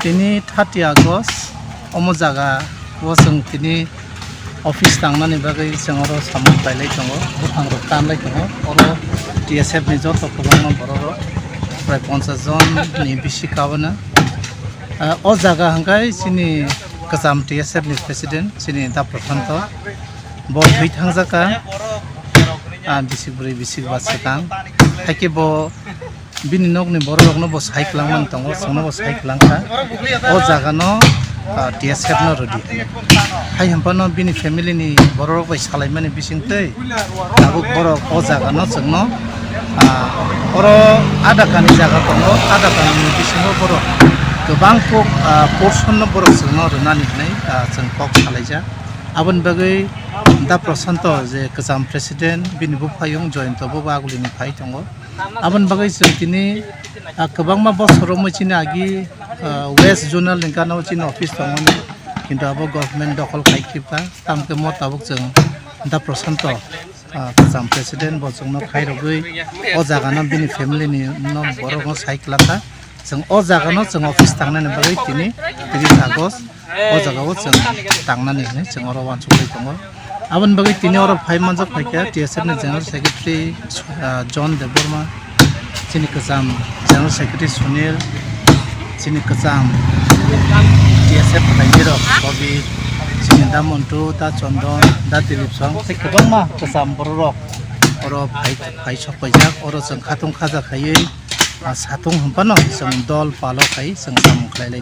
Tini 30 Agust omo jaga wasung tini office tangnani bagai jengoro samung pailai tongo bukhang rok tanlai tongo oro TSF ni joto kubangma borok prai 50 jon ni bisi kabana o jaga hangkai sini kasam TSF ni president sini da prathanto bo thui thangjaka bisik buri bisik basakang haike bo bini nok ni borok no bo cyclang man tongo songno bo cyclang ka o jaga no TSF no rodi hai hampano bini family ni borok bai salai mani bisingtei abuk borok o jaga no songno oro ada kani jaga tongo ada kani bisingo borok gobang kok portion no borok songno runani nei jeng kok salaija abon bagai da prasanto je kasam president bini bupayung joint bo baguli ni phai tongo abon bagai tini kabangma bosoro mochini agi west zonal lingkana mochini office tongoni kintu abo government dokol khaikhipa tamke mo tabuk jeng da prasanto kasam president bo jongno khairogui o jaga no bini family ni no borok no saiklaka jeng o jaga no jeng office tangnani bagai tini 30 Agust o jaga o jeng tangnani ne jeng oro wansukli tongo abon bagai tini oro 5 manjak phaikya TSF ni general secretary John Deborma sini kasam general secretary Sunil sini kasam TSF Kairo Bobby sini da Montu da Chondon da Dilip Song sai kabangma kasam borok oro phai sopajak oro jeng khatung khaja khaiei satung hampano jeng dol palo khai jeng sam khlailai.